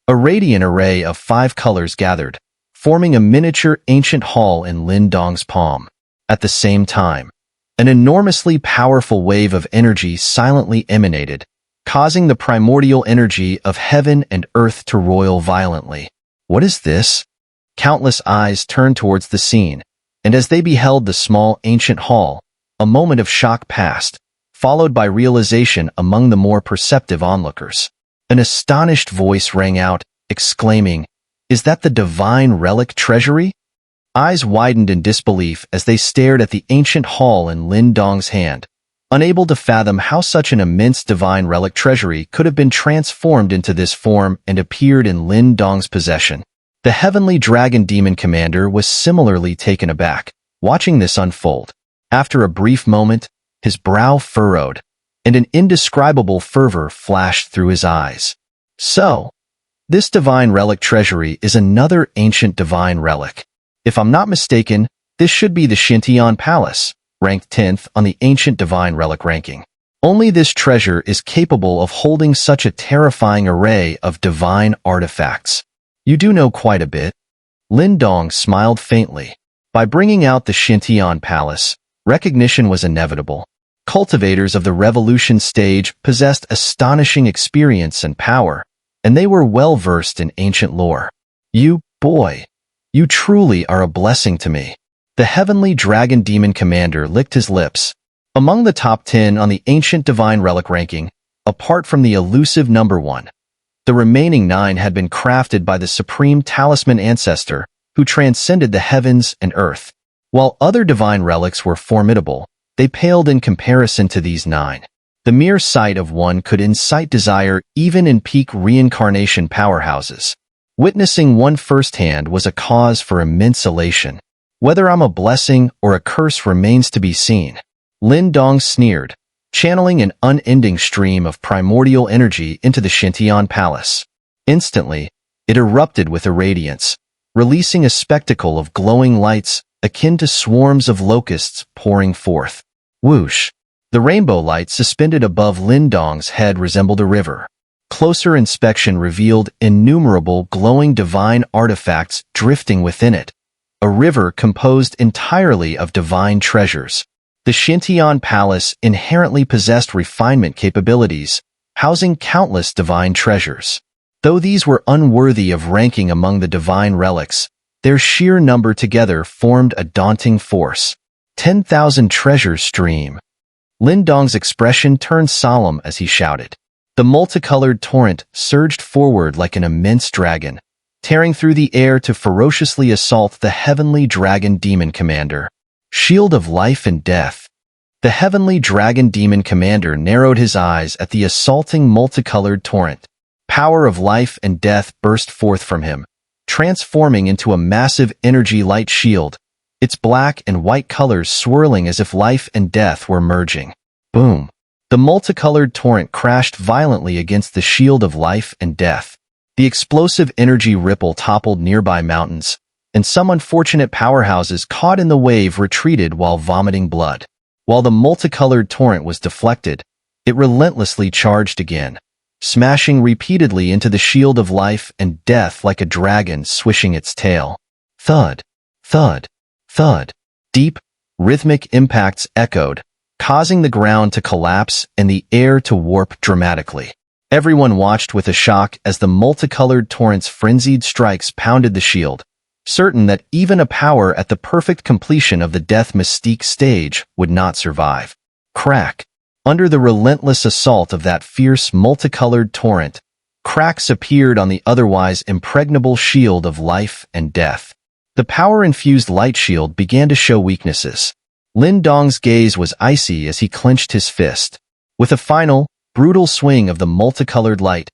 A radiant array of 5 colors gathered, forming a miniature ancient hall in Lin Dong's palm. At the same time, an enormously powerful wave of energy silently emanated, causing the primordial energy of heaven and earth to roil violently. What is this? Countless eyes turned towards the scene, and as they beheld the small ancient hall, a moment of shock passed, followed by realization among the more perceptive onlookers. An astonished voice rang out, exclaiming, "Is that the divine relic treasury?" Eyes widened in disbelief as they stared at the ancient hall in Lin Dong's hand, unable to fathom how such an immense divine relic treasury could have been transformed into this form and appeared in Lin Dong's possession. The heavenly dragon demon commander was similarly taken aback, watching this unfold. After a brief moment, his brow furrowed, and an indescribable fervor flashed through his eyes. So, this divine relic treasury is another ancient divine relic. If I'm not mistaken, this should be the Shintian Palace, ranked 10th on the ancient divine relic ranking. Only this treasure is capable of holding such a terrifying array of divine artifacts. You do know quite a bit. Lin Dong smiled faintly. By bringing out the Shintian Palace, recognition was inevitable. Cultivators of the revolution stage possessed astonishing experience and power, and they were well versed in ancient lore. You truly are a blessing to me. The heavenly dragon demon commander licked his lips. Among the top 10 on the ancient divine relic ranking, apart from the elusive number 1, the remaining 9 had been crafted by the supreme Talisman ancestor who transcended the heavens and earth. While other divine relics were formidable, they paled in comparison to these 9. The mere sight of one could incite desire even in peak reincarnation powerhouses. Witnessing one firsthand was a cause for immense elation. Whether I'm a blessing or a curse remains to be seen. Lin Dong sneered, channeling an unending stream of primordial energy into the Shintian Palace. Instantly, it erupted with a radiance, releasing a spectacle of glowing lights akin to swarms of locusts pouring forth. Whoosh! The rainbow light suspended above Lin Dong's head resembled a river. Closer inspection revealed innumerable glowing divine artifacts drifting within it. A river composed entirely of divine treasures. The Shintian Palace inherently possessed refinement capabilities, housing countless divine treasures. Though these were unworthy of ranking among the divine relics, their sheer number together formed a daunting force. 10,000 treasures stream. Lin Dong's expression turned solemn as he shouted. The multicolored torrent surged forward like an immense dragon, tearing through the air to ferociously assault the heavenly dragon demon commander. Shield of life and death. The heavenly dragon demon commander narrowed his eyes at the assaulting multicolored torrent. Power of life and death burst forth from him, transforming into a massive energy light shield, its black and white colors swirling as if life and death were merging. Boom! The multicolored torrent crashed violently against the shield of life and death. The explosive energy ripple toppled nearby mountains, and some unfortunate powerhouses caught in the wave retreated while vomiting blood. While the multicolored torrent was deflected, it relentlessly charged again, smashing repeatedly into the shield of life and death like a dragon swishing its tail. Thud, thud, thud. Deep, rhythmic impacts echoed, causing the ground to collapse and the air to warp dramatically. Everyone watched with a shock as the multicolored torrent's frenzied strikes pounded the shield, certain that even a power at the perfect completion of the death mystique stage would not survive. Crack! Under the relentless assault of that fierce multicolored torrent, cracks appeared on the otherwise impregnable shield of life and death. The power-infused light shield began to show weaknesses. Lin Dong's gaze was icy as he clenched his fist. With a final, brutal swing of the multicolored light,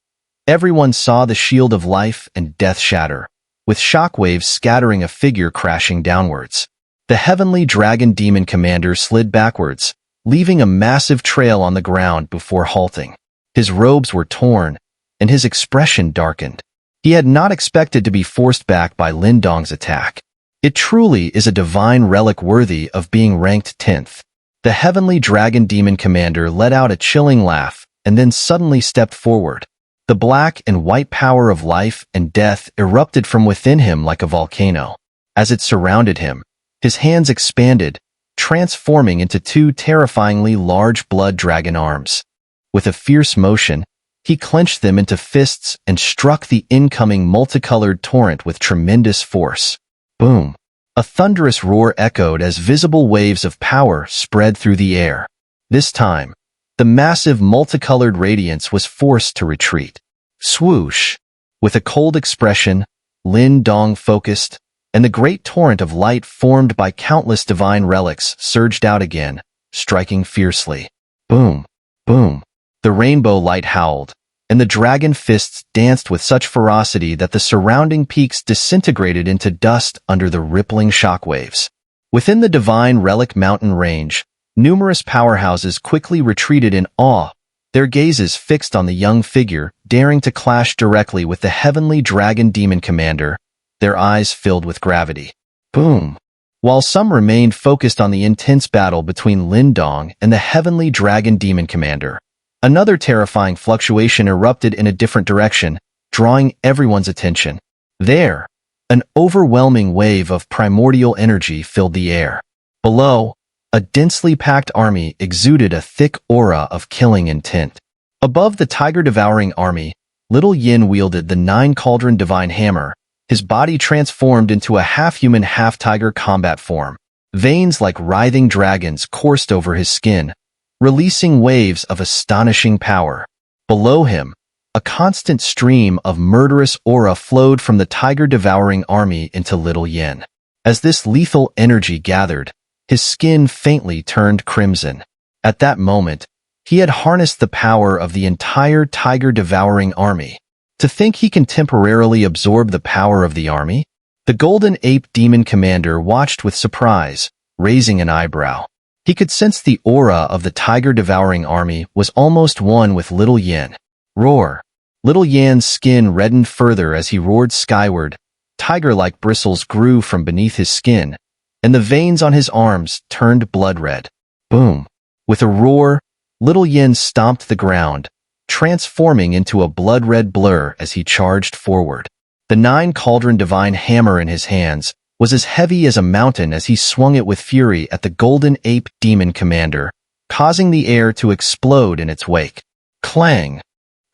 everyone saw the shield of life and death shatter, with shockwaves scattering a figure crashing downwards. The heavenly dragon demon commander slid backwards, leaving a massive trail on the ground before halting. His robes were torn, and his expression darkened. He had not expected to be forced back by Lin Dong's attack. It truly is a divine relic worthy of being ranked 10th. The heavenly dragon demon commander let out a chilling laugh and then suddenly stepped forward, The black and white power of life and death erupted from within him like a volcano. As it surrounded him, his hands expanded, transforming into two terrifyingly large blood dragon arms. With a fierce motion, he clenched them into fists and struck the incoming multicolored torrent with tremendous force. Boom! A thunderous roar echoed as visible waves of power spread through the air. This time, the massive multicolored radiance was forced to retreat. Swoosh! With a cold expression, Lin Dong focused, and the great torrent of light formed by countless divine relics surged out again, striking fiercely. Boom! Boom! The rainbow light howled, and the dragon fists danced with such ferocity that the surrounding peaks disintegrated into dust under the rippling shockwaves. Within the divine relic mountain range, numerous powerhouses quickly retreated in awe, their gazes fixed on the young figure, daring to clash directly with the heavenly dragon demon commander, their eyes filled with gravity. Boom! While some remained focused on the intense battle between Lin Dong and the heavenly dragon demon commander, another terrifying fluctuation erupted in a different direction, drawing everyone's attention. There, an overwhelming wave of primordial energy filled the air. Below, a densely packed army exuded a thick aura of killing intent. Above the tiger-devouring army, Little Yin wielded the 9-cauldron divine hammer, his body transformed into a half-human, half-tiger combat form. Veins like writhing dragons coursed over his skin, releasing waves of astonishing power. Below him, a constant stream of murderous aura flowed from the tiger-devouring army into Little Yin. As this lethal energy gathered, his skin faintly turned crimson. At that moment, he had harnessed the power of the entire tiger-devouring army. To think he can temporarily absorb the power of the army? The Golden Ape Demon Commander watched with surprise, raising an eyebrow. He could sense the aura of the tiger-devouring army was almost one with Little Yin. Roar! Little Yin's skin reddened further as he roared skyward. Tiger-like bristles grew from beneath his skin, and the veins on his arms turned blood red. Boom! With a roar, Little Yin stomped the ground, transforming into a blood-red blur as he charged forward. The 9-cauldron divine hammer in his hands was as heavy as a mountain as he swung it with fury at the Golden Ape Demon Commander, causing the air to explode in its wake. Clang!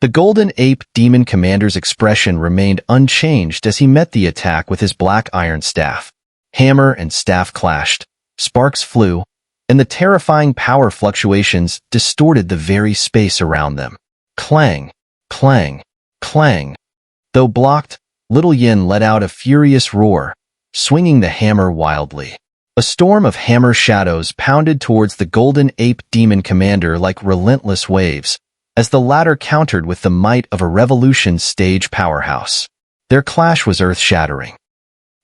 The Golden Ape Demon Commander's expression remained unchanged as he met the attack with his black iron staff. Hammer and staff clashed, sparks flew, and the terrifying power fluctuations distorted the very space around them. Clang! Clang! Clang! Though blocked, Little Yin let out a furious roar, swinging the hammer wildly. A storm of hammer shadows pounded towards the Golden Ape Demon Commander like relentless waves, as the latter countered with the might of a Revolution stage powerhouse. Their clash was earth-shattering.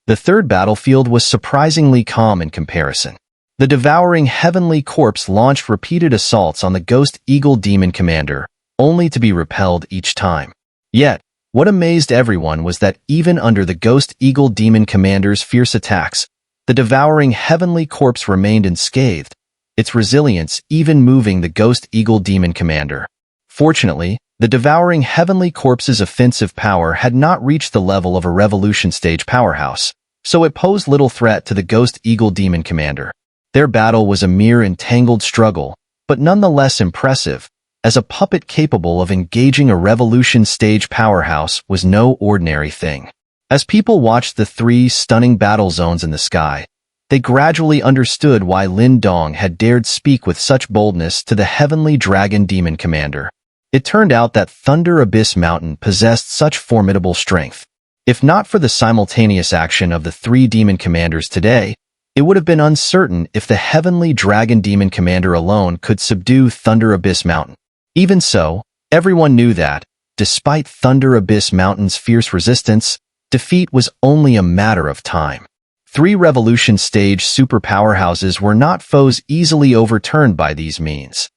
The third battlefield was surprisingly calm in comparison. The devouring heavenly corpse launched repeated assaults on the Ghost Eagle Demon Commander, only to be repelled each time. Yet, what amazed everyone was that even under the Ghost Eagle Demon Commander's fierce attacks, the devouring heavenly corpse remained unscathed, its resilience even moving the Ghost Eagle Demon Commander. Fortunately, the devouring heavenly corpse's offensive power had not reached the level of a Revolution stage powerhouse, so it posed little threat to the Ghost Eagle Demon Commander. Their battle was a mere entangled struggle, but nonetheless impressive, as a puppet capable of engaging a Revolution stage powerhouse was no ordinary thing. As people watched the three stunning battle zones in the sky, they gradually understood why Lin Dong had dared speak with such boldness to the heavenly dragon demon commander. It turned out that Thunder Abyss Mountain possessed such formidable strength. If not for the simultaneous action of the three demon commanders today, it would have been uncertain if the heavenly dragon demon commander alone could subdue Thunder Abyss Mountain. Even so, everyone knew that, despite Thunder Abyss Mountain's fierce resistance, defeat was only a matter of time. Three Revolution stage super powerhouses were not foes easily overturned by these means.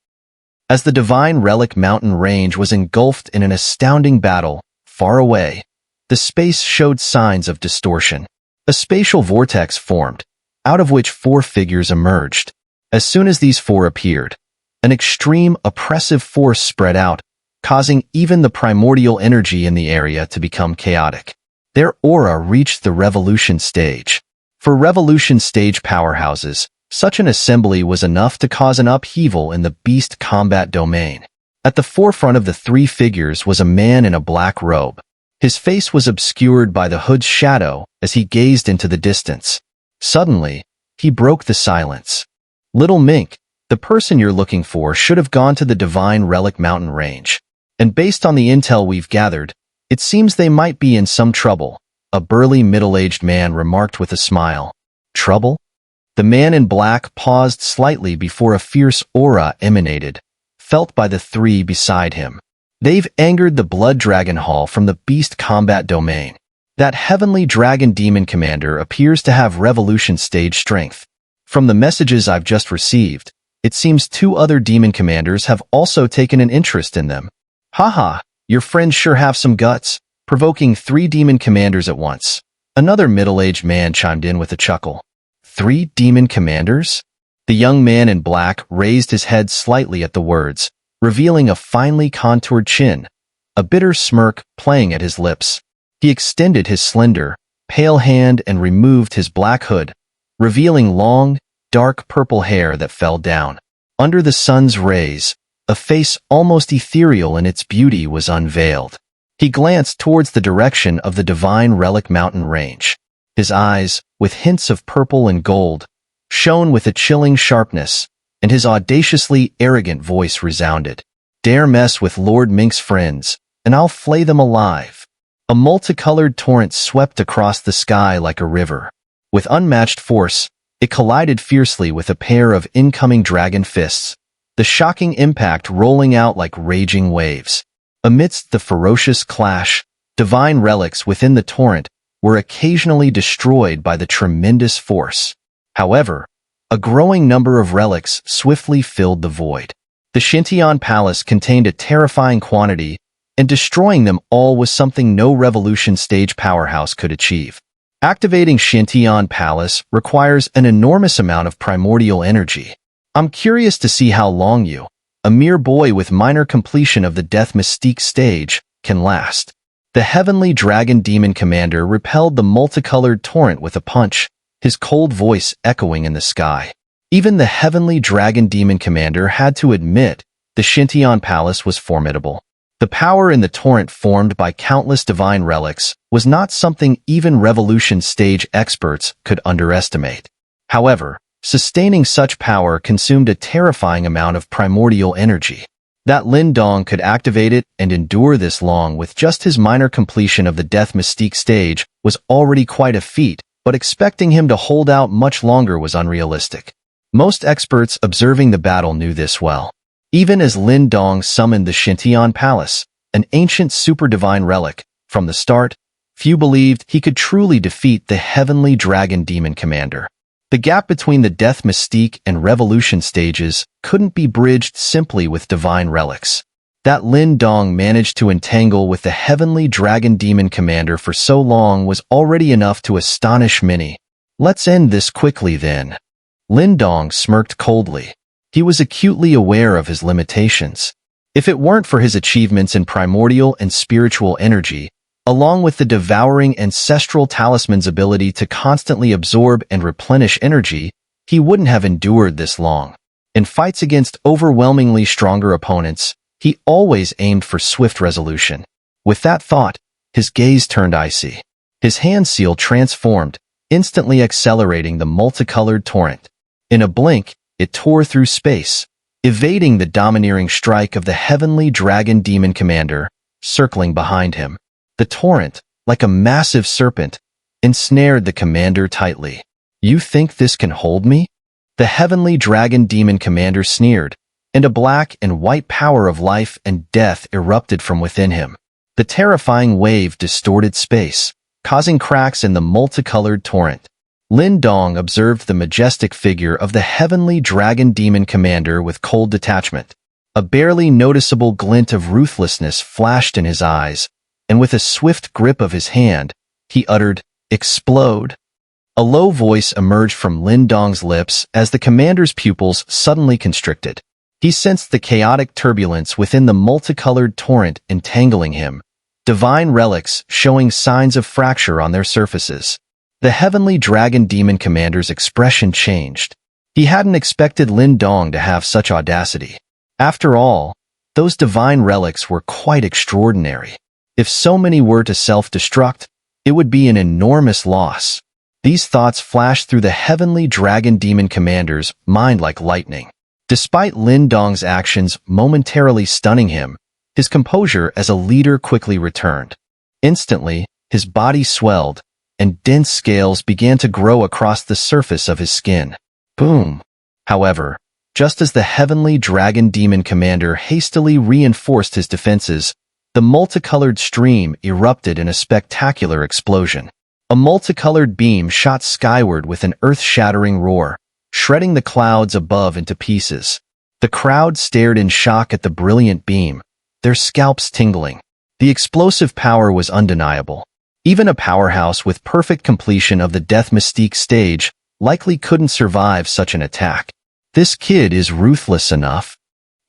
As the Divine Relic Mountain range was engulfed in an astounding battle, far away, the space showed signs of distortion. A spatial vortex formed, out of which four figures emerged. As soon as these four appeared, an extreme oppressive force spread out, causing even the primordial energy in the area to become chaotic. Their aura reached the revolution stage. For revolution stage powerhouses, such an assembly was enough to cause an upheaval in the beast combat domain. At the forefront of the three figures was a man in a black robe. His face was obscured by the hood's shadow as he gazed into the distance. Suddenly, he broke the silence. "Little Mink, the person you're looking for should have gone to the Divine Relic mountain range. And based on the intel we've gathered, it seems they might be in some trouble," a burly middle-aged man remarked with a smile. "Trouble?" The man in black paused slightly before a fierce aura emanated, felt by the three beside him. "They've angered the Blood Dragon Hall from the Beast Combat Domain. That Heavenly Dragon Demon Commander appears to have Revolution Stage strength. From the messages I've just received, it seems 2 other Demon Commanders have also taken an interest in them." "Haha, your friends sure have some guts, provoking 3 Demon Commanders at once," another middle-aged man chimed in with a chuckle. 3 Demon Commanders? The young man in black raised his head slightly at the words, revealing a finely contoured chin, a bitter smirk playing at his lips. He extended his slender, pale hand and removed his black hood, revealing long, dark purple hair that fell down. Under the sun's rays, a face almost ethereal in its beauty was unveiled. He glanced towards the direction of the Divine Relic mountain range. His eyes, with hints of purple and gold, shone with a chilling sharpness, and his audaciously arrogant voice resounded. "Dare mess with Lord Mink's friends, and I'll flay them alive." A multicolored torrent swept across the sky like a river. With unmatched force, it collided fiercely with a pair of incoming dragon fists, the shocking impact rolling out like raging waves. Amidst the ferocious clash, divine relics within the torrent were occasionally destroyed by the tremendous force. However, a growing number of relics swiftly filled the void. The Shintion Palace contained a terrifying quantity, and destroying them all was something no Revolution Stage powerhouse could achieve. Activating Shintion Palace requires an enormous amount of primordial energy. I'm curious to see how long you, a mere boy with minor completion of the Death Mystique stage, can last. The Heavenly Dragon Demon Commander repelled the multicolored torrent with a punch, his cold voice echoing in the sky. Even the Heavenly Dragon Demon Commander had to admit the Shintion Palace was formidable. The power in the torrent formed by countless divine relics was not something even Revolution Stage experts could underestimate. However, sustaining such power consumed a terrifying amount of primordial energy. That Lin Dong could activate it and endure this long with just his minor completion of the Death Mystique stage was already quite a feat, but expecting him to hold out much longer was unrealistic. Most experts observing the battle knew this well. Even as Lin Dong summoned the Shintion Palace, an ancient super-divine relic, from the start, few believed he could truly defeat the Heavenly Dragon Demon Commander. The gap between the Death Mystique and Revolution stages couldn't be bridged simply with divine relics. That Lin Dong managed to entangle with the Heavenly Dragon Demon Commander for so long was already enough to astonish many. "Let's end this quickly then." Lin Dong smirked coldly. He was acutely aware of his limitations. If it weren't for his achievements in primordial and spiritual energy, along with the devouring Ancestral Talisman's ability to constantly absorb and replenish energy, he wouldn't have endured this long. In fights against overwhelmingly stronger opponents, he always aimed for swift resolution. With that thought, his gaze turned icy. His hand seal transformed, instantly accelerating the multicolored torrent. In a blink, it tore through space, evading the domineering strike of the Heavenly Dragon Demon Commander, circling behind him. The torrent, like a massive serpent, ensnared the commander tightly. "You think this can hold me?" The Heavenly Dragon Demon Commander sneered, and a black and white power of life and death erupted from within him. The terrifying wave distorted space, causing cracks in the multicolored torrent. Lin Dong observed the majestic figure of the Heavenly Dragon Demon Commander with cold detachment. A barely noticeable glint of ruthlessness flashed in his eyes, and with a swift grip of his hand, he uttered, "Explode." A low voice emerged from Lin Dong's lips as the commander's pupils suddenly constricted. He sensed the chaotic turbulence within the multicolored torrent entangling him, divine relics showing signs of fracture on their surfaces. The heavenly dragon demon commander's expression changed. He hadn't expected Lin Dong to have such audacity. After all, those divine relics were quite extraordinary. If so many were to self-destruct, it would be an enormous loss. These thoughts flashed through the heavenly dragon demon commander's mind like lightning. Despite Lin Dong's actions momentarily stunning him, his composure as a leader quickly returned. Instantly, his body swelled, and dense scales began to grow across the surface of his skin. Boom! However, just as the heavenly dragon demon commander hastily reinforced his defenses, the multicolored stream erupted in a spectacular explosion. A multicolored beam shot skyward with an earth-shattering roar, shredding the clouds above into pieces. The crowd stared in shock at the brilliant beam, their scalps tingling. The explosive power was undeniable. Even a powerhouse with perfect completion of the Death Mystique stage likely couldn't survive such an attack. This kid is ruthless enough.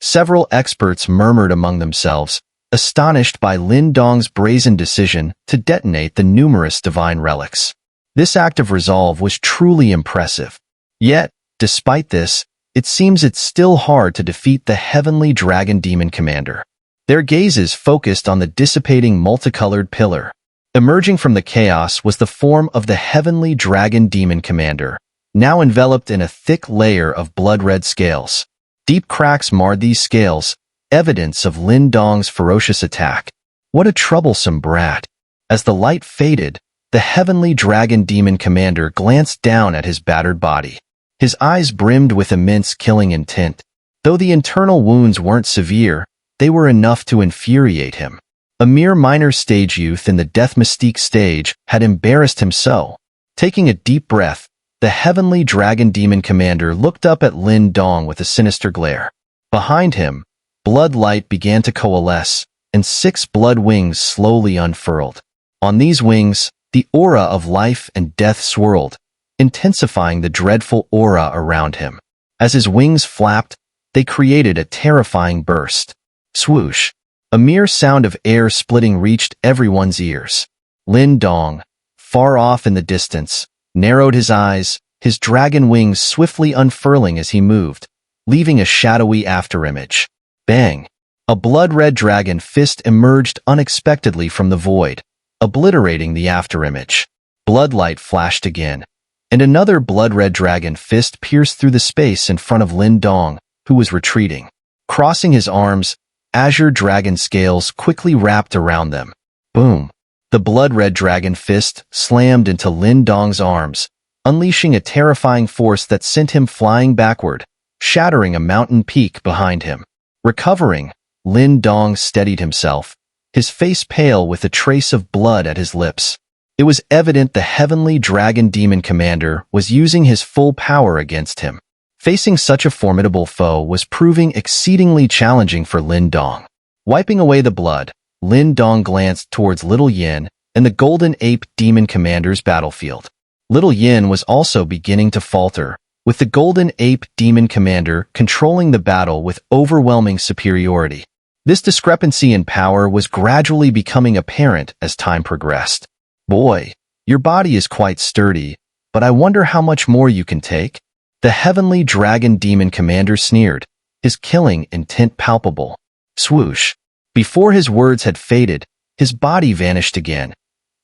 Several experts murmured among themselves, astonished by Lin Dong's brazen decision to detonate the numerous divine relics. This act of resolve was truly impressive. Yet, despite this, it seems it's still hard to defeat the heavenly dragon demon commander. Their gazes focused on the dissipating multicolored pillar. Emerging from the chaos was the form of the heavenly dragon demon commander, now enveloped in a thick layer of blood-red scales. Deep cracks marred these scales, evidence of Lin Dong's ferocious attack. What a troublesome brat. As the light faded, the heavenly dragon demon commander glanced down at his battered body. His eyes brimmed with immense killing intent. Though the internal wounds weren't severe, they were enough to infuriate him. A mere minor stage youth in the Death Mystique stage had embarrassed him so. Taking a deep breath, the heavenly dragon demon commander looked up at Lin Dong with a sinister glare. Behind him, blood light began to coalesce, and 6 blood wings slowly unfurled. On these wings, the aura of life and death swirled, intensifying the dreadful aura around him. As his wings flapped, they created a terrifying burst. Swoosh! A mere sound of air splitting reached everyone's ears. Lin Dong, far off in the distance, narrowed his eyes, his dragon wings swiftly unfurling as he moved, leaving a shadowy afterimage. Bang! A blood-red dragon fist emerged unexpectedly from the void, obliterating the afterimage. Bloodlight flashed again, and another blood-red dragon fist pierced through the space in front of Lin Dong, who was retreating. Crossing his arms, azure dragon scales quickly wrapped around them. Boom! The blood-red dragon fist slammed into Lin Dong's arms, unleashing a terrifying force that sent him flying backward, shattering a mountain peak behind him. Recovering, Lin Dong steadied himself, his face pale with a trace of blood at his lips. It was evident the heavenly dragon demon commander was using his full power against him. Facing such a formidable foe was proving exceedingly challenging for Lin Dong. Wiping away the blood, Lin Dong glanced towards Little Yin and the Golden Ape Demon Commander's battlefield. Little Yin was also beginning to falter, with the Golden Ape Demon Commander controlling the battle with overwhelming superiority. This discrepancy in power was gradually becoming apparent as time progressed. Boy, your body is quite sturdy, but I wonder how much more you can take? The heavenly dragon demon commander sneered, his killing intent palpable. Swoosh! Before his words had faded, his body vanished again,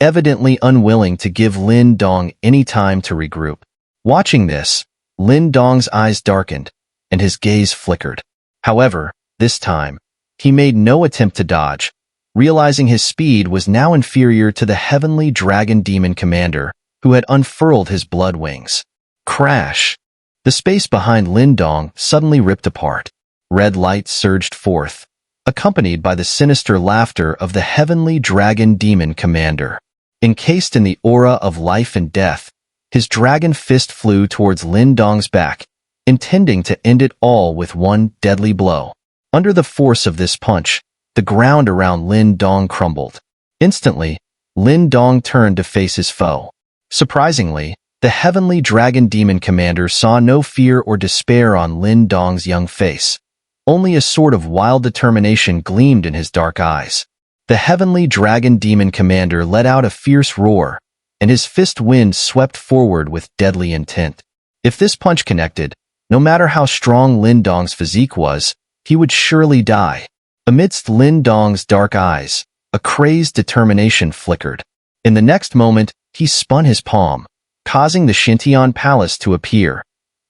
evidently unwilling to give Lin Dong any time to regroup. Watching this, Lin Dong's eyes darkened, and his gaze flickered. However, this time, he made no attempt to dodge, realizing his speed was now inferior to the heavenly dragon demon commander, who had unfurled his blood wings. Crash! The space behind Lin Dong suddenly ripped apart. Red light surged forth, accompanied by the sinister laughter of the heavenly dragon demon commander. Encased in the aura of life and death, his dragon fist flew towards Lin Dong's back, intending to end it all with one deadly blow. Under the force of this punch, the ground around Lin Dong crumbled. Instantly, Lin Dong turned to face his foe. Surprisingly, the heavenly dragon demon commander saw no fear or despair on Lin Dong's young face. Only a sort of wild determination gleamed in his dark eyes. The heavenly dragon demon commander let out a fierce roar, and his fist wind swept forward with deadly intent. If this punch connected, no matter how strong Lin Dong's physique was, he would surely die. Amidst Lin Dong's dark eyes, a crazed determination flickered. In the next moment, he spun his palm, causing the Shintian Palace to appear,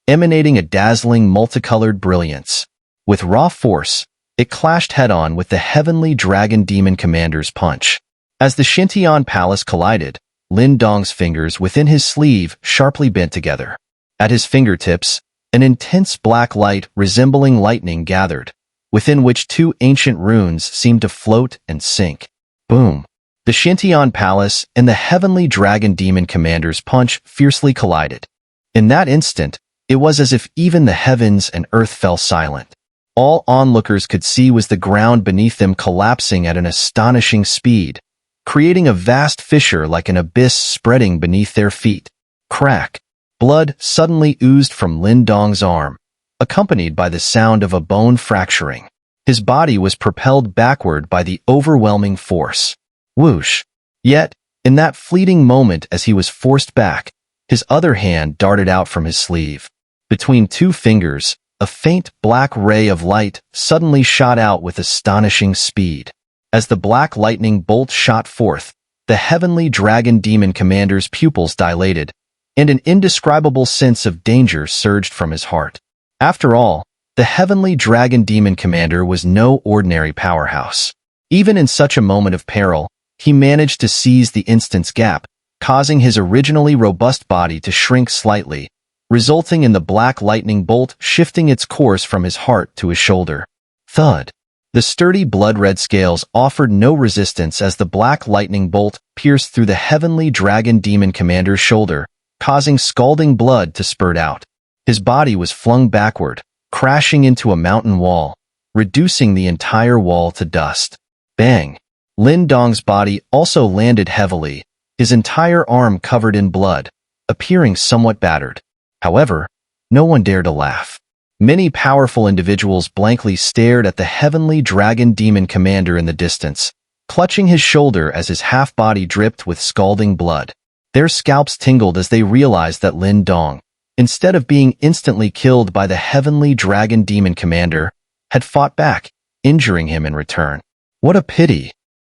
emanating a dazzling multicolored brilliance. With raw force, it clashed head-on with the heavenly dragon demon commander's punch. As the Shintian Palace collided, Lin Dong's fingers within his sleeve sharply bent together. At his fingertips, an intense black light resembling lightning gathered, within which two ancient runes seemed to float and sink. Boom! The Shintian Palace and the heavenly dragon demon commander's punch fiercely collided. In that instant, it was as if even the heavens and earth fell silent. All onlookers could see was the ground beneath them collapsing at an astonishing speed, creating a vast fissure like an abyss spreading beneath their feet. Crack! Blood suddenly oozed from Lin Dong's arm, accompanied by the sound of a bone fracturing. His body was propelled backward by the overwhelming force. Whoosh! Yet, in that fleeting moment as he was forced back, his other hand darted out from his sleeve. Between two fingers, a faint black ray of light suddenly shot out with astonishing speed. As the black lightning bolt shot forth, the heavenly dragon demon commander's pupils dilated, and an indescribable sense of danger surged from his heart. After all, the heavenly dragon demon commander was no ordinary powerhouse. Even in such a moment of peril, he managed to seize the instant's gap, causing his originally robust body to shrink slightly, resulting in the black lightning bolt shifting its course from his heart to his shoulder. Thud! The sturdy blood-red scales offered no resistance as the black lightning bolt pierced through the heavenly dragon demon commander's shoulder, causing scalding blood to spurt out. His body was flung backward, crashing into a mountain wall, reducing the entire wall to dust. Bang! Lin Dong's body also landed heavily, his entire arm covered in blood, appearing somewhat battered. However, no one dared to laugh. Many powerful individuals blankly stared at the heavenly dragon demon commander in the distance, clutching his shoulder as his half-body dripped with scalding blood. Their scalps tingled as they realized that Lin Dong, instead of being instantly killed by the heavenly dragon demon commander, had fought back, injuring him in return. What a pity!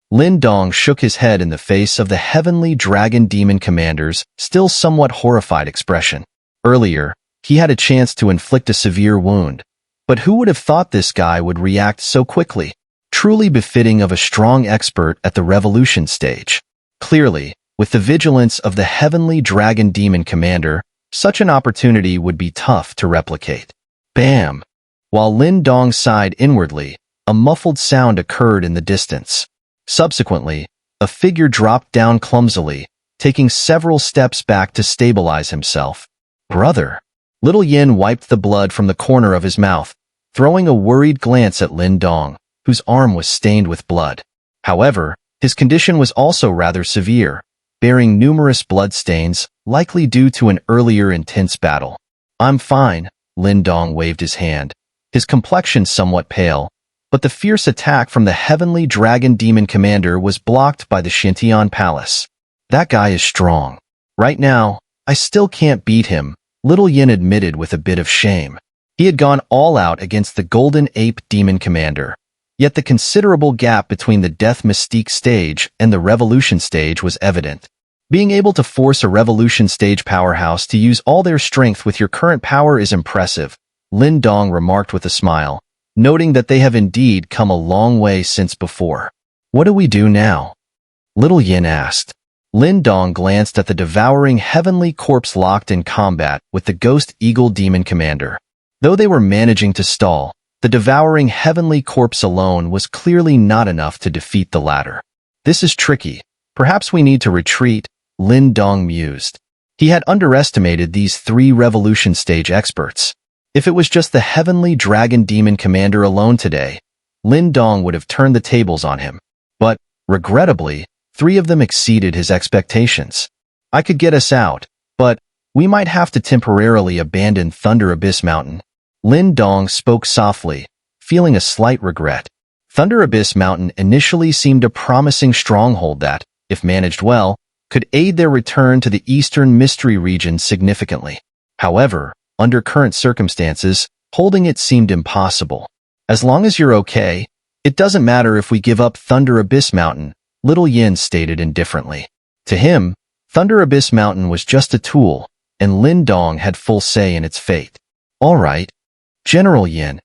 Lin Dong shook his head in the face of the heavenly dragon demon commander's still somewhat horrified expression. Earlier, he had a chance to inflict a severe wound, but who would have thought this guy would react so quickly? Truly befitting of a strong expert at the revolution stage. Clearly, with the vigilance of the heavenly dragon demon commander, such an opportunity would be tough to replicate. Bam! While Lin Dong sighed inwardly, a muffled sound occurred in the distance. Subsequently, a figure dropped down clumsily, taking several steps back to stabilize himself. Brother! Little Yin wiped the blood from the corner of his mouth, throwing a worried glance at Lin Dong, whose arm was stained with blood. However, his condition was also rather severe, bearing numerous bloodstains, likely due to an earlier intense battle. I'm fine, Lin Dong waved his hand, his complexion somewhat pale, but the fierce attack from the heavenly dragon demon commander was blocked by the Shintian Palace. That guy is strong. Right now, I still can't beat him, Little Yin admitted with a bit of shame. He had gone all out against the Golden Ape Demon Commander. Yet the considerable gap between the Death Mystique stage and the Revolution stage was evident. Being able to force a Revolution stage powerhouse to use all their strength with your current power is impressive, Lin Dong remarked with a smile, noting that they have indeed come a long way since before. What do we do now? Little Yin asked. Lin Dong glanced at the devouring heavenly corpse locked in combat with the Ghost Eagle Demon Commander. Though they were managing to stall, the devouring heavenly corpse alone was clearly not enough to defeat the latter. This is tricky. Perhaps we need to retreat, Lin Dong mused. He had underestimated these three Revolution stage experts. If it was just the heavenly dragon demon commander alone today, Lin Dong would have turned the tables on him. But, regrettably, three of them exceeded his expectations. I could get us out, but we might have to temporarily abandon Thunder Abyss Mountain. Lin Dong spoke softly, feeling a slight regret. Thunder Abyss Mountain initially seemed a promising stronghold that, if managed well, could aid their return to the Eastern Mystery region significantly. However, under current circumstances, holding it seemed impossible. As long as you're okay, it doesn't matter if we give up Thunder Abyss Mountain, Little Yin stated indifferently. To him, Thunder Abyss Mountain was just a tool, and Lin Dong had full say in its fate. All right, General Yin,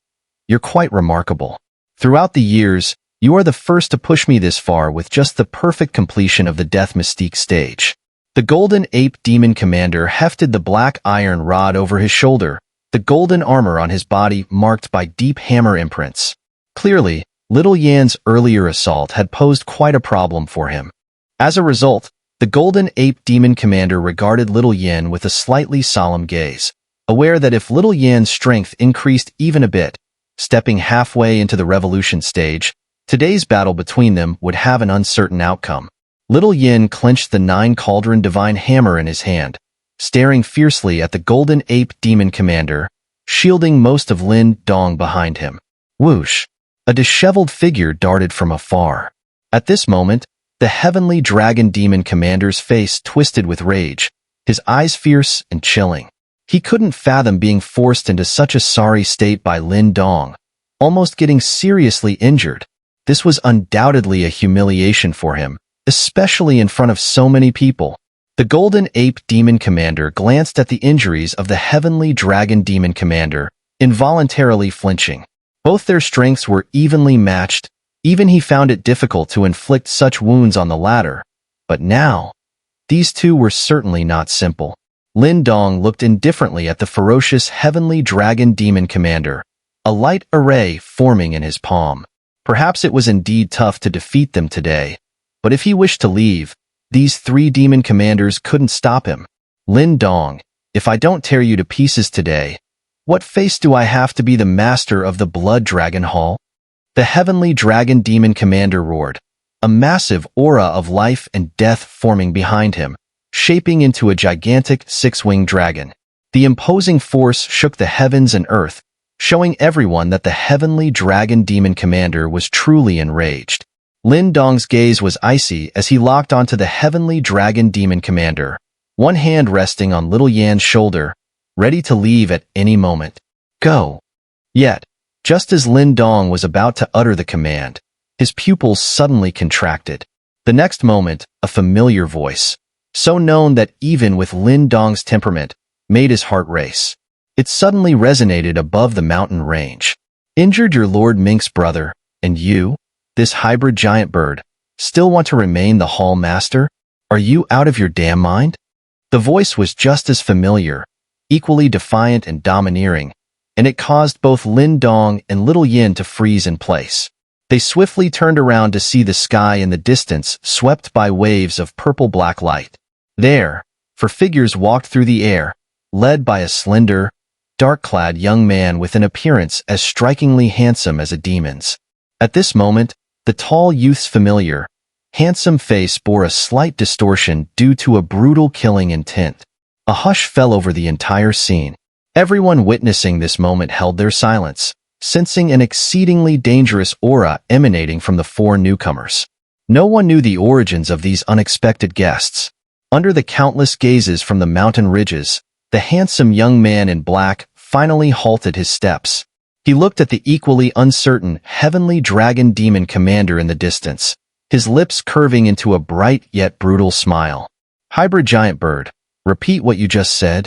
you're quite remarkable. Throughout the years, you are the first to push me this far with just the perfect completion of the Death Mystique stage. The Golden Ape Demon Commander hefted the black iron rod over his shoulder, the golden armor on his body marked by deep hammer imprints. Clearly, Little Yan's earlier assault had posed quite a problem for him. As a result, the Golden Ape Demon Commander regarded Little Yan with a slightly solemn gaze, aware that if Little Yan's strength increased even a bit, stepping halfway into the revolution stage, today's battle between them would have an uncertain outcome. Little Yin clenched the 9 Cauldron Divine Hammer in his hand, staring fiercely at the Golden Ape Demon Commander, shielding most of Lin Dong behind him. Whoosh! A disheveled figure darted from afar. At this moment, the Heavenly Dragon Demon Commander's face twisted with rage, his eyes fierce and chilling. He couldn't fathom being forced into such a sorry state by Lin Dong, almost getting seriously injured. This was undoubtedly a humiliation for him, especially in front of so many people. The Golden Ape Demon Commander glanced at the injuries of the Heavenly Dragon Demon Commander, involuntarily flinching. Both their strengths were evenly matched. Even he found it difficult to inflict such wounds on the latter. But now, these two were certainly not simple. Lin Dong looked indifferently at the ferocious Heavenly Dragon Demon Commander, a light array forming in his palm. Perhaps it was indeed tough to defeat them today, but if he wished to leave, these 3 demon commanders couldn't stop him. Lin Dong, if I don't tear you to pieces today, what face do I have to be the master of the Blood Dragon Hall? The Heavenly Dragon Demon Commander roared, a massive aura of life and death forming behind him, shaping into a gigantic 6-winged dragon. The imposing force shook the heavens and earth, showing everyone that the Heavenly Dragon Demon Commander was truly enraged. Lin Dong's gaze was icy as he locked onto the Heavenly Dragon Demon Commander, one hand resting on Little Yan's shoulder, ready to leave at any moment. Go! Yet, just as Lin Dong was about to utter the command, his pupils suddenly contracted. The next moment, a familiar voice, so known that even with Lin Dong's temperament, made his heart race. It suddenly resonated above the mountain range. Injured your Lord Mink's brother, and you, this hybrid giant bird, still want to remain the Hall Master? Are you out of your damn mind? The voice was just as familiar, equally defiant and domineering, and it caused both Lin Dong and Little Yin to freeze in place. They swiftly turned around to see the sky in the distance swept by waves of purple-black light. There, 4 figures walked through the air, led by a slender, dark-clad young man with an appearance as strikingly handsome as a demon's. At this moment, the tall youth's familiar, handsome face bore a slight distortion due to a brutal killing intent. A hush fell over the entire scene. Everyone witnessing this moment held their silence, sensing an exceedingly dangerous aura emanating from the 4 newcomers. No one knew the origins of these unexpected guests. Under the countless gazes from the mountain ridges, the handsome young man in black finally halted his steps. He looked at the equally uncertain Heavenly Dragon Demon Commander in the distance, his lips curving into a bright yet brutal smile. Hybrid giant bird, repeat what you just said.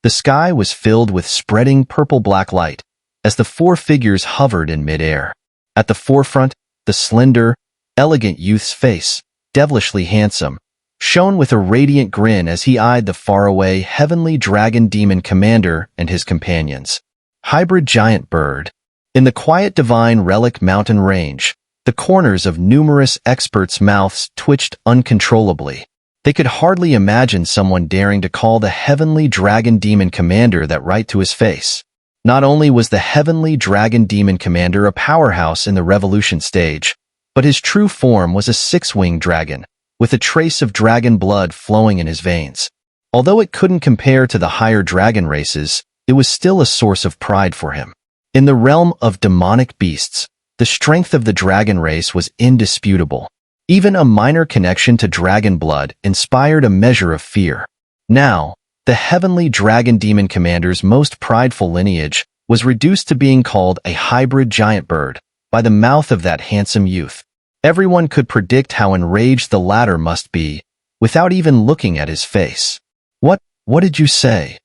The sky was filled with spreading purple-black light as the 4 figures hovered in midair. At the forefront, the slender, elegant youth's face, devilishly handsome, shone with a radiant grin as he eyed the faraway Heavenly Dragon Demon Commander and his companions. Hybrid giant bird. In the quiet divine relic mountain range, the corners of numerous experts' mouths twitched uncontrollably. They could hardly imagine someone daring to call the Heavenly Dragon Demon Commander that right to his face. Not only was the Heavenly Dragon Demon Commander a powerhouse in the revolution stage, but his true form was a 6-winged dragon, with a trace of dragon blood flowing in his veins. Although it couldn't compare to the higher dragon races, it was still a source of pride for him. In the realm of demonic beasts, the strength of the dragon race was indisputable. Even a minor connection to dragon blood inspired a measure of fear. Now, the heavenly dragon demon commander's most prideful lineage was reduced to being called a hybrid giant bird by the mouth of that handsome youth. Everyone could predict how enraged the latter must be without even looking at his face. What did you say?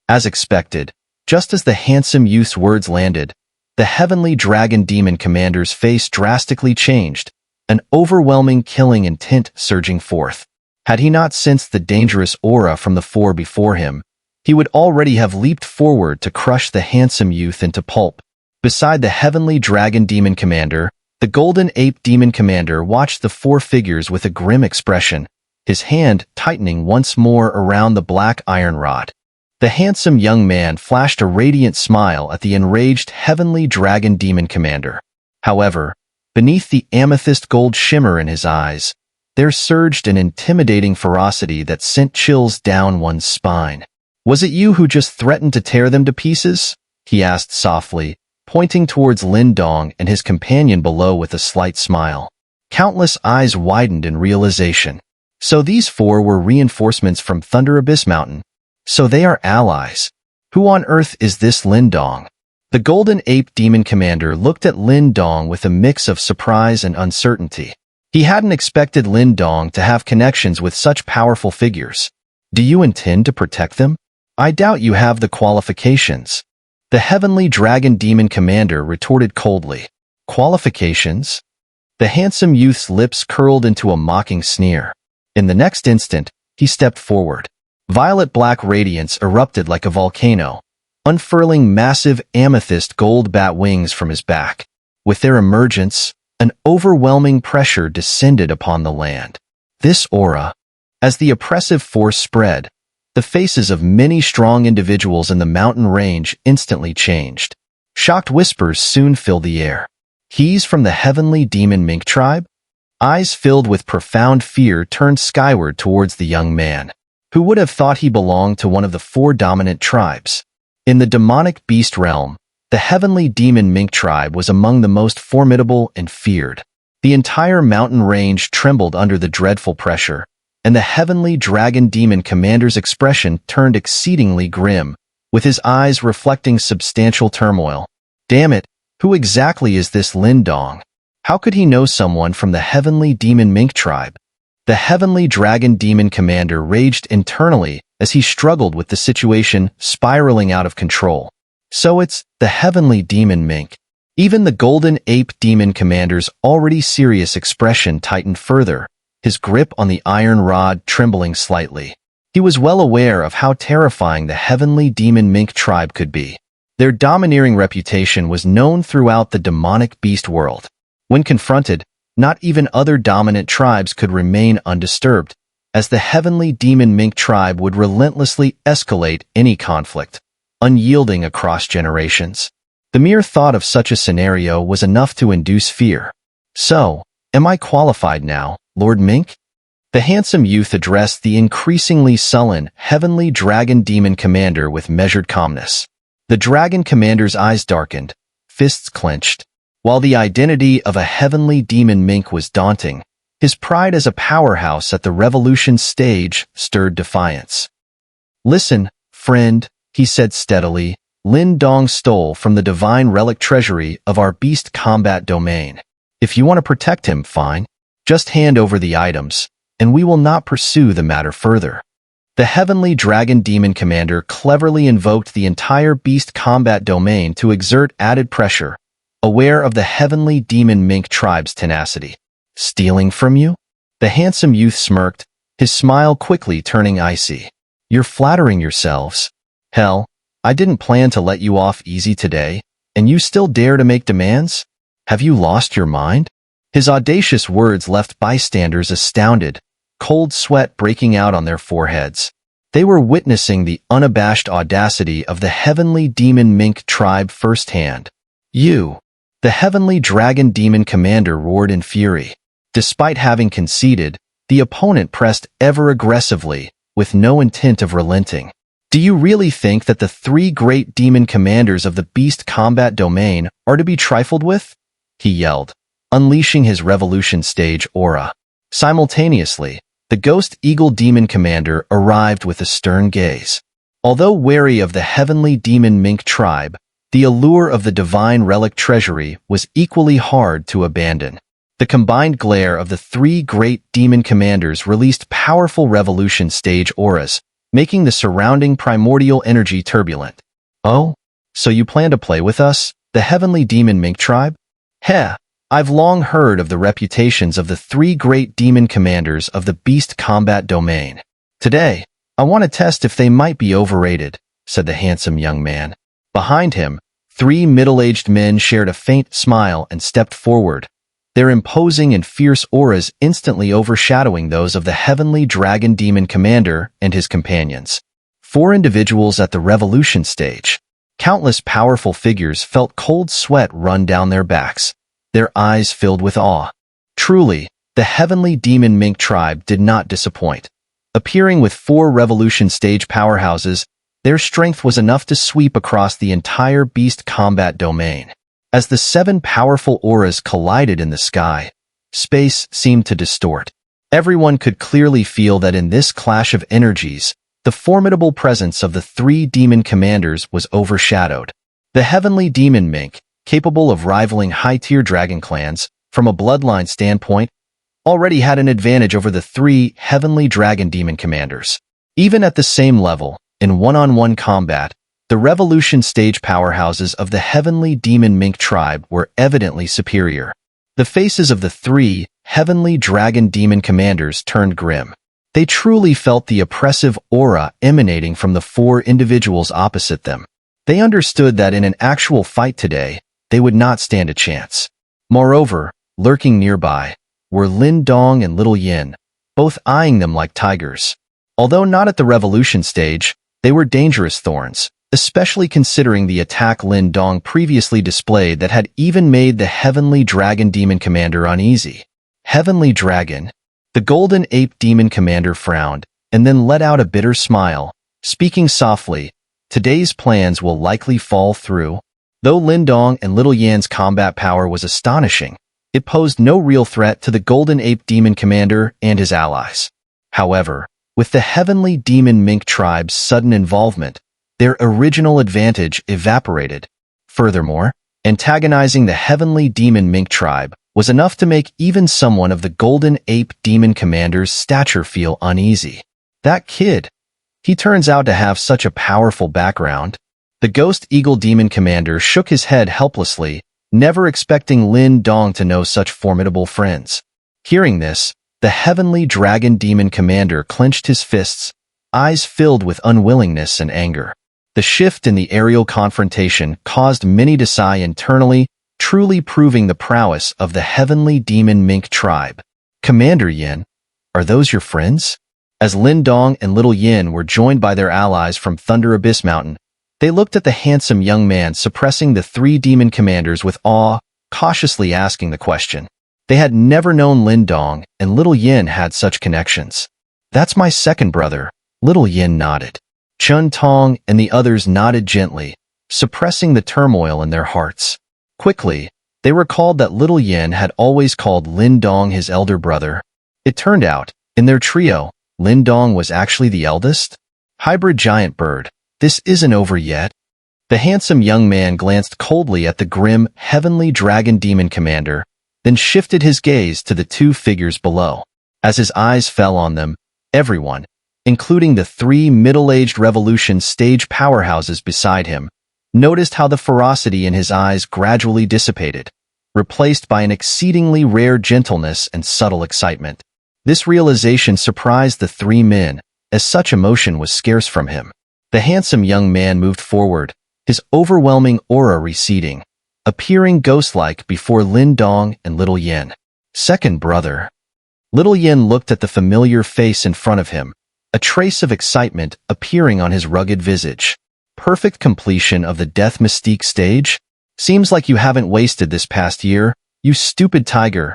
As expected, just as the handsome youth's words landed, the heavenly dragon demon commander's face drastically changed, an overwhelming killing intent surging forth. Had he not sensed the dangerous aura from the four before him, he would already have leaped forward to crush the handsome youth into pulp. Beside the heavenly dragon demon commander, the golden ape demon commander watched the four figures with a grim expression, his hand tightening once more around the black iron rod. The handsome young man flashed a radiant smile at the enraged heavenly dragon demon commander. However, beneath the amethyst gold shimmer in his eyes, there surged an intimidating ferocity that sent chills down one's spine. "Was it you who just threatened to tear them to pieces?" he asked softly, pointing towards Lin Dong and his companion below with a slight smile. Countless eyes widened in realization. So these four were reinforcements from Thunder Abyss Mountain. So they are allies. Who on earth is this Lin Dong? The golden ape demon commander looked at Lin Dong with a mix of surprise and uncertainty. He hadn't expected Lin Dong to have connections with such powerful figures. "Do you intend to protect them? I doubt you have the qualifications." The heavenly dragon demon commander retorted coldly. "Qualifications?" The handsome youth's lips curled into a mocking sneer. In the next instant, he stepped forward. Violet-black radiance erupted like a volcano, unfurling massive amethyst gold bat wings from his back. With their emergence, an overwhelming pressure descended upon the land. This aura, as the oppressive force spread, the faces of many strong individuals in the mountain range instantly changed. Shocked whispers soon filled the air. "He's from the heavenly demon Mink tribe?" Eyes filled with profound fear turned skyward towards the young man. Who would have thought he belonged to one of the four dominant tribes? In the demonic beast realm, the heavenly demon Mink tribe was among the most formidable and feared. The entire mountain range trembled under the dreadful pressure, and the heavenly dragon demon commander's expression turned exceedingly grim, with his eyes reflecting substantial turmoil. Damn it, who exactly is this Lin Dong? How could he know someone from the heavenly demon Mink tribe? The heavenly dragon demon commander raged internally as he struggled with the situation spiraling out of control. So it's the heavenly demon Mink. Even the golden ape demon commander's already serious expression tightened further, his grip on the iron rod trembling slightly. He was well aware of how terrifying the heavenly demon Mink tribe could be. Their domineering reputation was known throughout the demonic beast world. When confronted, not even other dominant tribes could remain undisturbed, as the heavenly demon Mink tribe would relentlessly escalate any conflict, unyielding across generations. The mere thought of such a scenario was enough to induce fear. "So, am I qualified now, Lord Mink?" The handsome youth addressed the increasingly sullen heavenly dragon demon commander with measured calmness. The dragon commander's eyes darkened, fists clenched. While the identity of a heavenly demon Mink was daunting, his pride as a powerhouse at the revolution stage stirred defiance. "Listen, friend," he said steadily, "Lin Dong stole from the divine relic treasury of our beast combat domain. If you want to protect him, fine. Just hand over the items, and we will not pursue the matter further." The heavenly dragon demon commander cleverly invoked the entire beast combat domain to exert added pressure, aware of the heavenly demon Mink tribe's tenacity. "Stealing from you?" The handsome youth smirked, his smile quickly turning icy. "You're flattering yourselves. Hell, I didn't plan to let you off easy today, and you still dare to make demands? Have you lost your mind?" His audacious words left bystanders astounded, cold sweat breaking out on their foreheads. They were witnessing the unabashed audacity of the heavenly demon Mink tribe firsthand. "You!" The heavenly dragon demon commander roared in fury. Despite having conceded, the opponent pressed ever aggressively, with no intent of relenting. Do you really think that the three great demon commanders of the beast combat domain are to be trifled with? He yelled, unleashing his revolution stage aura. Simultaneously, the ghost eagle demon commander arrived with a stern gaze. Although wary of the heavenly demon Mink tribe, the allure of the divine relic treasury was equally hard to abandon. The combined glare of the three great demon commanders released powerful revolution stage auras, making the surrounding primordial energy turbulent. Oh? So you plan to play with us, the heavenly demon Mink tribe? Heh, I've long heard of the reputations of the three great demon commanders of the beast combat domain. Today, I want to test if they might be overrated, said the handsome young man. Behind him, three middle-aged men shared a faint smile and stepped forward, their imposing and fierce auras instantly overshadowing those of the heavenly dragon demon commander and his companions. Four individuals at the revolution stage. Countless powerful figures felt cold sweat run down their backs, their eyes filled with awe. Truly, the heavenly demon Mink tribe did not disappoint. Appearing with four revolution stage powerhouses, their strength was enough to sweep across the entire beast combat domain. As the seven powerful auras collided in the sky, space seemed to distort. Everyone could clearly feel that in this clash of energies, the formidable presence of the three demon commanders was overshadowed. The heavenly demon Mink, capable of rivaling high-tier dragon clans, from a bloodline standpoint, already had an advantage over the three heavenly dragon demon commanders. Even at the same level, in one-on-one combat, the revolution stage powerhouses of the heavenly demon Mink tribe were evidently superior. The faces of the three heavenly dragon demon commanders turned grim. They truly felt the oppressive aura emanating from the four individuals opposite them. They understood that in an actual fight today, they would not stand a chance. Moreover, lurking nearby, were Lin Dong and Little Yin, both eyeing them like tigers. Although not at the revolution stage, they were dangerous thorns, especially considering the attack Lin Dong previously displayed that had even made the Heavenly Dragon Demon Commander uneasy. Heavenly Dragon? The Golden Ape Demon Commander frowned, and then let out a bitter smile, speaking softly, "Today's plans will likely fall through." Though Lin Dong and Little Yan's combat power was astonishing, it posed no real threat to the Golden Ape Demon Commander and his allies. However, with the Heavenly Demon Mink tribe's sudden involvement, their original advantage evaporated. Furthermore, antagonizing the Heavenly Demon Mink tribe was enough to make even someone of the Golden Ape Demon Commander's stature feel uneasy. That kid, he turns out to have such a powerful background. The Ghost Eagle Demon Commander shook his head helplessly, never expecting Lin Dong to know such formidable friends. Hearing this, the Heavenly Dragon Demon Commander clenched his fists, eyes filled with unwillingness and anger. The shift in the aerial confrontation caused many to sigh internally, truly proving the prowess of the Heavenly Demon Mink tribe. "Commander Yin, are those your friends?" As Lin Dong and Little Yin were joined by their allies from Thunder Abyss Mountain, they looked at the handsome young man suppressing the three demon commanders with awe, cautiously asking the question. They had never known Lin Dong, and Little Yin had such connections. "That's my second brother," Little Yin nodded. Chun Tong and the others nodded gently, suppressing the turmoil in their hearts. Quickly, they recalled that Little Yin had always called Lin Dong his elder brother. It turned out, in their trio, Lin Dong was actually the eldest? Hybrid giant bird, this isn't over yet. The handsome young man glanced coldly at the grim, Heavenly Dragon Demon Commander, then shifted his gaze to the two figures below. As his eyes fell on them, everyone, including the three middle-aged revolution stage powerhouses beside him, noticed how the ferocity in his eyes gradually dissipated, replaced by an exceedingly rare gentleness and subtle excitement. This realization surprised the three men, as such emotion was scarce from him. The handsome young man moved forward, his overwhelming aura receding, appearing ghost-like before Lin Dong and Little Yin. "Second brother." Little Yin looked at the familiar face in front of him, a trace of excitement appearing on his rugged visage. "Perfect completion of the Death Mystique stage? Seems like you haven't wasted this past year, you stupid tiger."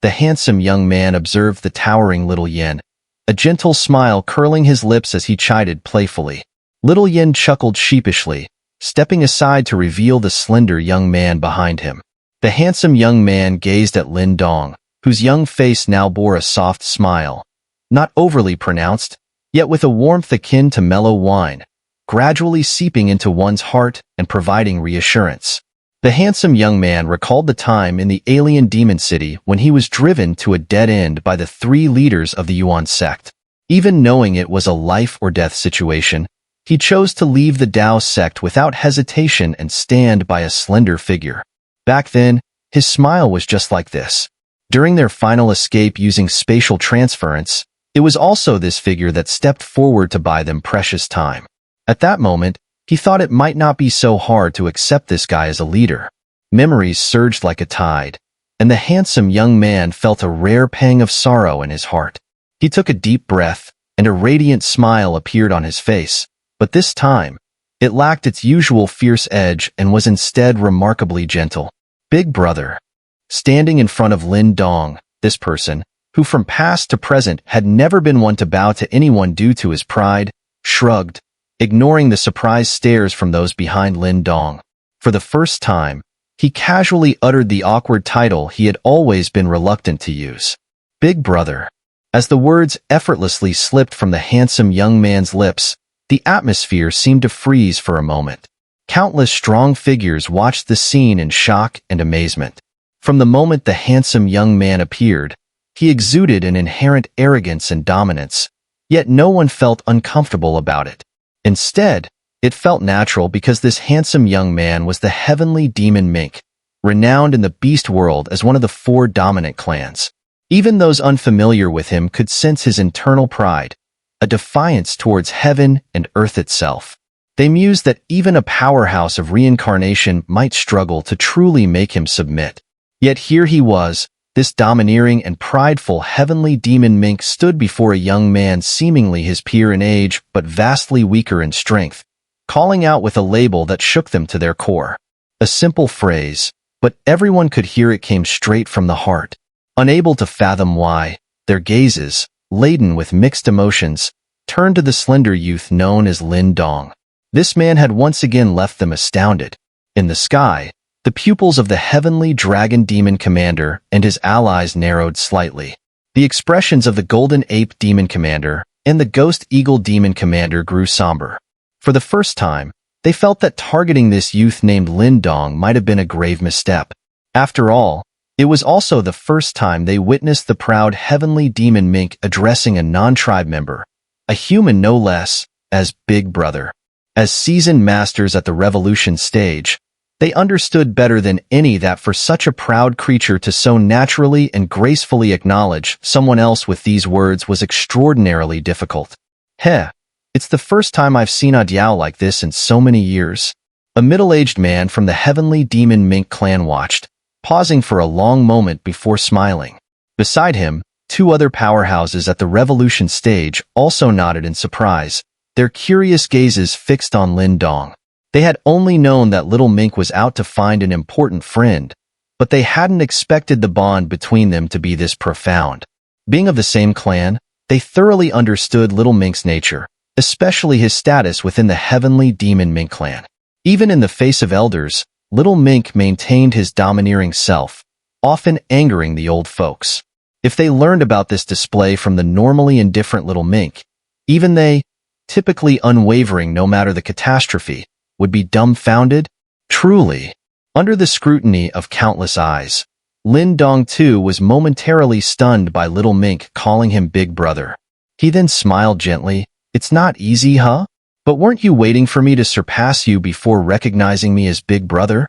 The handsome young man observed the towering Little Yin, a gentle smile curling his lips as he chided playfully. Little Yin chuckled sheepishly, stepping aside to reveal the slender young man behind him. The handsome young man gazed at Lin Dong, whose young face now bore a soft smile, not overly pronounced, yet with a warmth akin to mellow wine, gradually seeping into one's heart and providing reassurance. The handsome young man recalled the time in the alien demon city when he was driven to a dead end by the 3 leaders of the Yuan sect. Even knowing it was a life-or-death situation, he chose to leave the Dao sect without hesitation and stand by a slender figure. Back then, his smile was just like this. During their final escape using spatial transference, it was also this figure that stepped forward to buy them precious time. At that moment, he thought it might not be so hard to accept this guy as a leader. Memories surged like a tide, and the handsome young man felt a rare pang of sorrow in his heart. He took a deep breath, and a radiant smile appeared on his face, but this time, it lacked its usual fierce edge and was instead remarkably gentle. Big brother. Standing in front of Lin Dong, this person, who from past to present had never been one to bow to anyone due to his pride, shrugged, ignoring the surprised stares from those behind Lin Dong. For the first time, he casually uttered the awkward title he had always been reluctant to use. Big brother. As the words effortlessly slipped from the handsome young man's lips, the atmosphere seemed to freeze for a moment. Countless strong figures watched the scene in shock and amazement. From the moment the handsome young man appeared, he exuded an inherent arrogance and dominance, yet no one felt uncomfortable about it. Instead, it felt natural because this handsome young man was the heavenly demon Mink, renowned in the beast world as one of the 4 dominant clans. Even those unfamiliar with him could sense his internal pride, a defiance towards heaven and earth itself. They mused that even a powerhouse of reincarnation might struggle to truly make him submit. Yet here he was, this domineering and prideful heavenly demon Mink stood before a young man seemingly his peer in age but vastly weaker in strength, calling out with a label that shook them to their core. A simple phrase, but everyone could hear it came straight from the heart. Unable to fathom why, their gazes, laden with mixed emotions, turned to the slender youth known as Lin Dong. This man had once again left them astounded. In the sky, the pupils of the heavenly dragon demon commander and his allies narrowed slightly. The expressions of the golden ape demon commander and the ghost eagle demon commander grew somber. For the first time, they felt that targeting this youth named Lin Dong might have been a grave misstep. After all, it was also the first time they witnessed the proud heavenly demon Mink addressing a non-tribe member, a human no less, as Big Brother. As seasoned masters at the revolution stage, they understood better than any that for such a proud creature to so naturally and gracefully acknowledge someone else with these words was extraordinarily difficult. Heh, it's the first time I've seen a Diao like this in so many years. A middle-aged man from the heavenly demon Mink clan watched, pausing for a long moment before smiling. Beside him, 2 other powerhouses at the revolution stage also nodded in surprise, their curious gazes fixed on Lin Dong. They had only known that little Mink was out to find an important friend, but they hadn't expected the bond between them to be this profound. Being of the same clan, they thoroughly understood little Mink's nature, especially his status within the heavenly demon Mink clan. Even in the face of elders, little Mink maintained his domineering self, often angering the old folks. If they learned about this display from the normally indifferent little Mink, even they, typically unwavering no matter the catastrophe, would be dumbfounded? Truly. Under the scrutiny of countless eyes, Lin Dong too was momentarily stunned by little Mink calling him Big Brother. He then smiled gently. It's not easy, huh? But weren't you waiting for me to surpass you before recognizing me as Big Brother?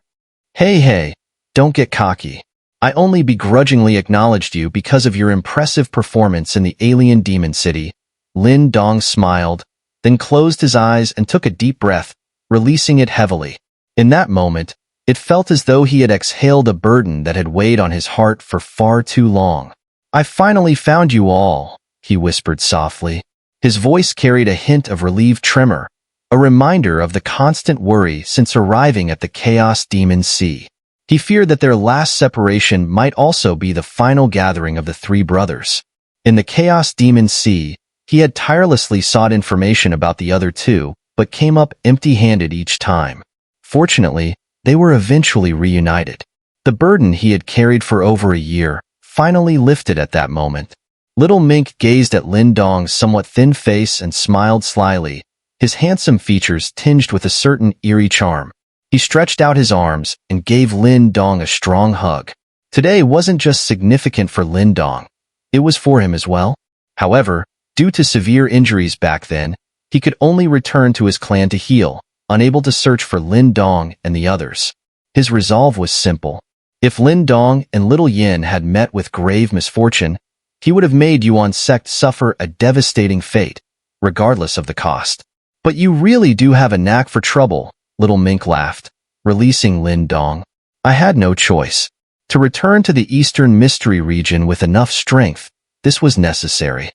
Hey, don't get cocky. I only begrudgingly acknowledged you because of your impressive performance in the alien demon city. Lin Dong smiled, then closed his eyes and took a deep breath, releasing it heavily. In that moment, it felt as though he had exhaled a burden that had weighed on his heart for far too long. I finally found you all, he whispered softly. His voice carried a hint of relieved tremor, a reminder of the constant worry since arriving at the Chaos Demon Sea. He feared that their last separation might also be the final gathering of the 3 brothers. In the Chaos Demon Sea, he had tirelessly sought information about the other 2, but came up empty-handed each time. Fortunately, they were eventually reunited. The burden he had carried for over a year finally lifted at that moment. Little Mink gazed at Lin Dong's somewhat thin face and smiled slyly, his handsome features tinged with a certain eerie charm. He stretched out his arms and gave Lin Dong a strong hug. Today wasn't just significant for Lin Dong. It was for him as well. However, due to severe injuries back then, he could only return to his clan to heal, unable to search for Lin Dong and the others. His resolve was simple. If Lin Dong and Little Yin had met with grave misfortune, he would have made Yuan's sect suffer a devastating fate, regardless of the cost. But you really do have a knack for trouble, Little Mink laughed, releasing Lin Dong. I had no choice. To return to the Eastern Mystery region with enough strength, this was necessary.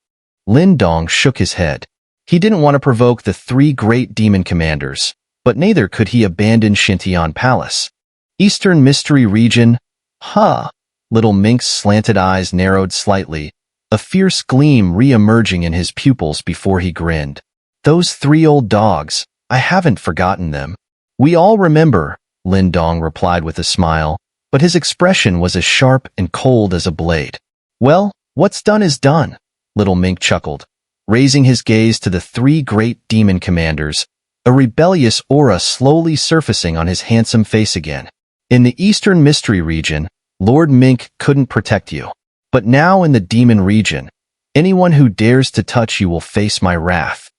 Lin Dong shook his head. He didn't want to provoke the three great demon commanders, but neither could he abandon Xintian Palace. Eastern Mystery region? Huh? Little Mink's slanted eyes narrowed slightly, a fierce gleam re-emerging in his pupils before he grinned. Those three old dogs, I haven't forgotten them. We all remember, Lin Dong replied with a smile, but his expression was as sharp and cold as a blade. Well, what's done is done, Little Mink chuckled, raising his gaze to the three great demon commanders, a rebellious aura slowly surfacing on his handsome face again. In the Eastern Mystery region, Lord Mink couldn't protect you. But now in the demon region, anyone who dares to touch you will face my wrath.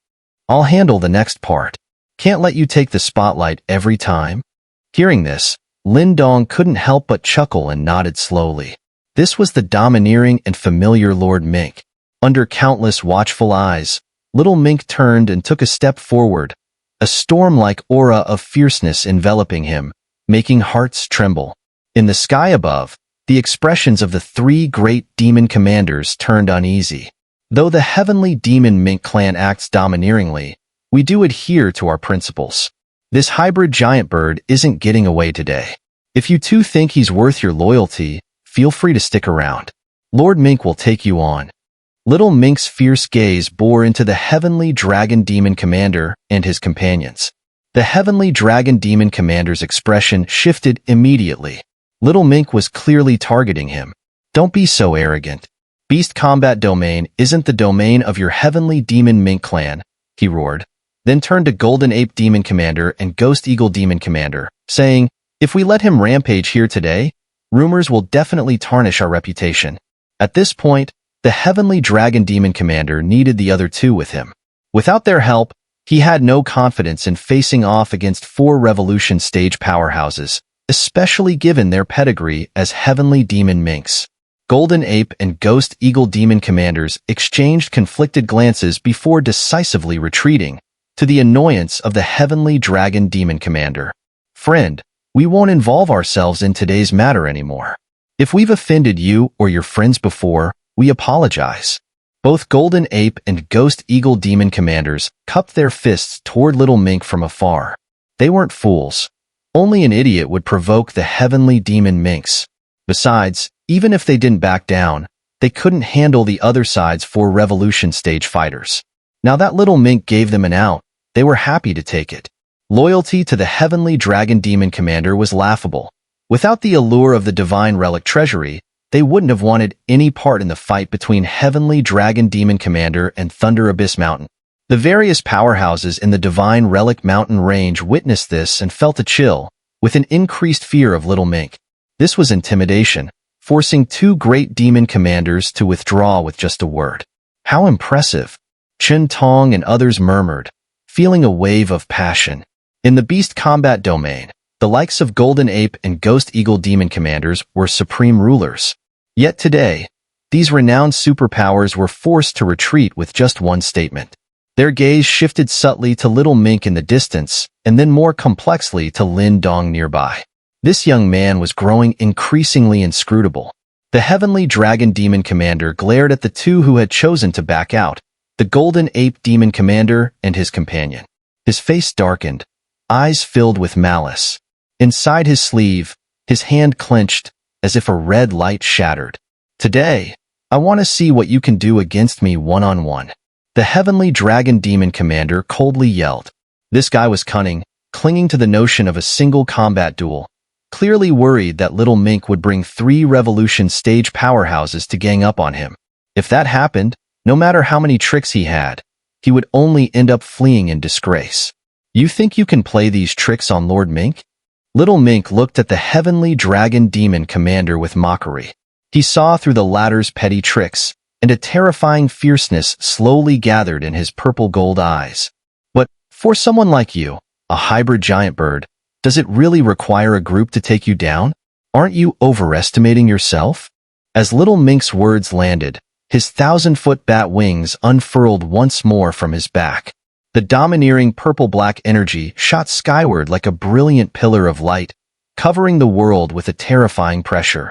I'll handle the next part. Can't let you take the spotlight every time. Hearing this, Lin Dong couldn't help but chuckle and nodded slowly. This was the domineering and familiar Lord Mink. Under countless watchful eyes, Little Mink turned and took a step forward, a storm-like aura of fierceness enveloping him, making hearts tremble. In the sky above, the expressions of the three great demon commanders turned uneasy. Though the heavenly demon Mink clan acts domineeringly, we do adhere to our principles. This hybrid giant bird isn't getting away today. If you two think he's worth your loyalty, feel free to stick around. Lord Mink will take you on. Little Mink's fierce gaze bore into the heavenly dragon demon commander and his companions. The heavenly dragon demon commander's expression shifted immediately. Little Mink was clearly targeting him. Don't be so arrogant. Beast combat domain isn't the domain of your heavenly demon Mink clan, he roared, then turned to Golden Ape Demon Commander and Ghost Eagle Demon Commander, saying, if we let him rampage here today, rumors will definitely tarnish our reputation. At this point, the heavenly dragon demon commander needed the other two with him. Without their help, he had no confidence in facing off against four revolution stage powerhouses, especially given their pedigree as heavenly demon minks. Golden Ape and Ghost Eagle Demon Commanders exchanged conflicted glances before decisively retreating, to the annoyance of the heavenly dragon demon commander. Friend, we won't involve ourselves in today's matter anymore. If we've offended you or your friends before, we apologize. Both Golden Ape and Ghost Eagle Demon Commanders cupped their fists toward Little Mink from afar. They weren't fools. Only an idiot would provoke the heavenly demon minks. Besides, even if they didn't back down, they couldn't handle the other side's four revolution stage fighters. Now that Little Mink gave them an out, they were happy to take it. Loyalty to the heavenly dragon demon commander was laughable. Without the allure of the divine relic treasury, they wouldn't have wanted any part in the fight between heavenly dragon demon commander and Thunder Abyss Mountain. The various powerhouses in the divine relic mountain range witnessed this and felt a chill, with an increased fear of Little Mink. This was intimidation, forcing two great demon commanders to withdraw with just a word. How impressive! Chen Tong and others murmured, feeling a wave of passion. In the beast combat domain, the likes of Golden Ape and Ghost Eagle Demon Commanders were supreme rulers. Yet today, these renowned superpowers were forced to retreat with just one statement. Their gaze shifted subtly to Little Mink in the distance, and then more complexly to Lin Dong nearby. This young man was growing increasingly inscrutable. The heavenly dragon demon commander glared at the two who had chosen to back out, the Golden Ape Demon Commander and his companion. His face darkened, eyes filled with malice. Inside his sleeve, his hand clenched, as if a red light shattered. Today, I want to see what you can do against me one-on-one. The heavenly dragon demon commander coldly yelled. This guy was cunning, clinging to the notion of a single combat duel, clearly worried that little Mink would bring 3 Revolution stage powerhouses to gang up on him. If that happened, no matter how many tricks he had, he would only end up fleeing in disgrace. You think you can play these tricks on Lord Mink? Little Mink looked at the heavenly dragon demon commander with mockery. He saw through the latter's petty tricks, and a terrifying fierceness slowly gathered in his purple-gold eyes. But for someone like you, a hybrid giant bird, does it really require a group to take you down? Aren't you overestimating yourself? As little Mink's words landed, his 1,000-foot bat wings unfurled once more from his back. The domineering purple-black energy shot skyward like a brilliant pillar of light, covering the world with a terrifying pressure.